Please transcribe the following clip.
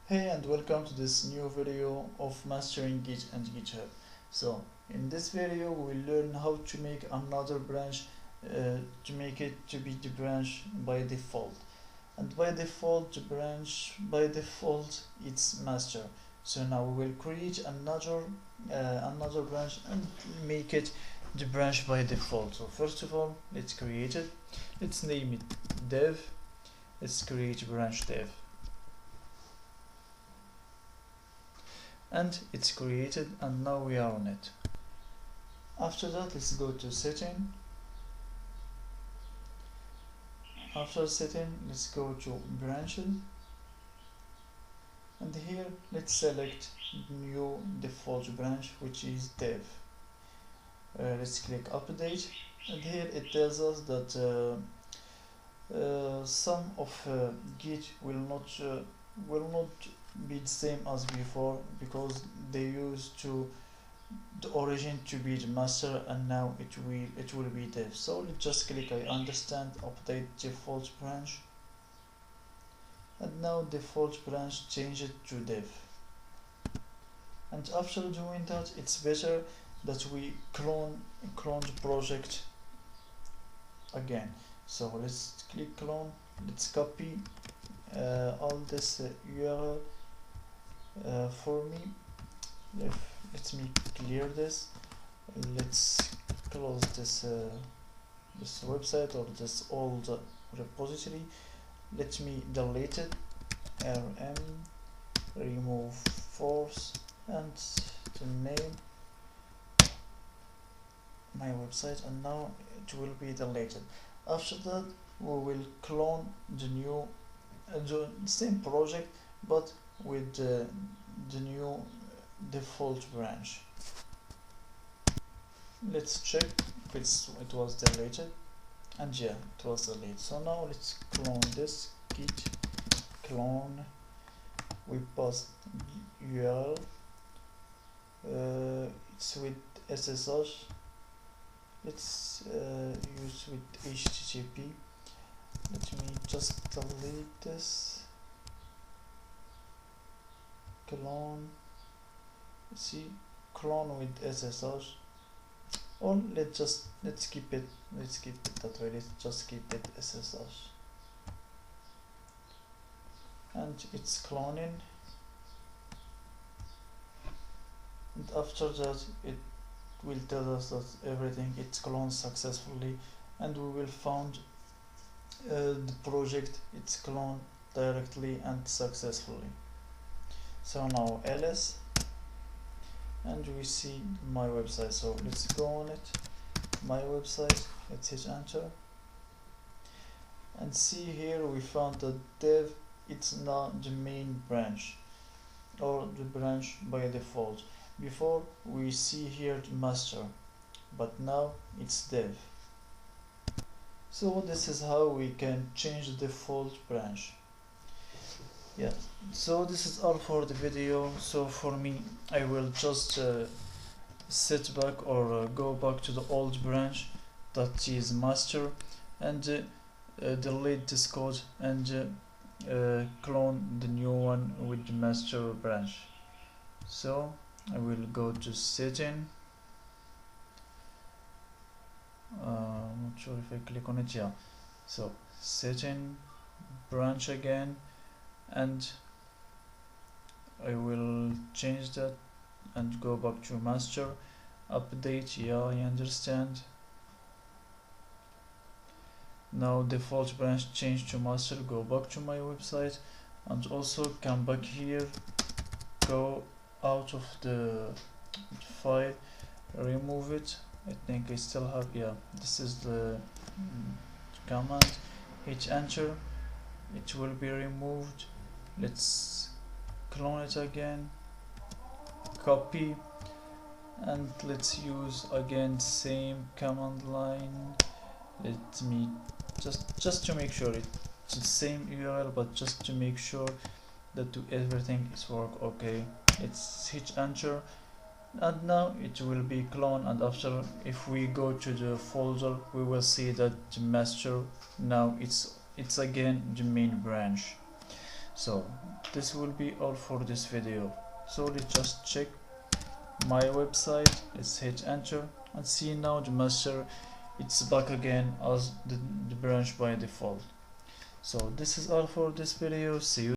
Hey and welcome to this new video of mastering Git and GitHub. So in this video we will learn how to make another branch to make it to be the branch by default. And by default the branch by default it's master. So now we will create another branch and make it the branch by default. So first of all, let's create it. Let's name it dev. Let's create branch dev. And it's created, and now we are on it. After that, let's go to setting. After setting, let's go to branches, and here let's select new default branch, which is dev. Let's click update, and here it tells us that some of Git will not be the same as before, because they used to the origin to be the master, and now it will be dev. So let's just click I understand, update default branch, and now default branch change it to dev. And after doing that, it's better that we clone the project again. So let's click clone, let's copy all this URL for me. Let me clear this. Let's close this this website or this old repository. Let me delete it. rm remove force and to name my website, and now it will be deleted. After that, we will clone the same project but with the new default branch. Let's check if it was deleted, and yeah, it was deleted. So now let's clone this. Git clone, we paste URL, it's with SSH. Let's use with HTTP. Let me just delete this. Clone, see, clone with SSH, or let's keep it that way. Let's just keep it SSH, and it's cloning, and after that it will tell us that everything it's cloned successfully, and we will find the project it's cloned directly and successfully. So now ls, and we see my website. So let's go on it, my website, let's hit enter, and see here we found that dev it's now the main branch, or the branch by default. Before we see here the master, but now it's dev. So this is how we can change the default branch. Yeah, so this is all for the video. So for me, I will just sit back or go back to the old branch that is master, and delete this code and clone the new one with the master branch. So I will go to setting. I'm not sure if I click on it. Yeah, so setting, branch again, and I will change that and go back to master. Update, yeah, I understand. Now default branch change to master. Go back to my website, and also come back here, go out of the file, remove it. I think I still have, yeah, this is the command, hit enter, it will be removed. Let's clone it again, copy, and let's use again same command line. Let me just to make sure it's the same URL, but just to make sure that everything is work okay. Let's hit enter, and now it will be cloned, and after if we go to the folder we will see that the master now it's again the main branch. So this will be all for this video. So let's just check my website. Let's hit enter and see now the master, it's back again as the branch by default. So this is all for this video. See you.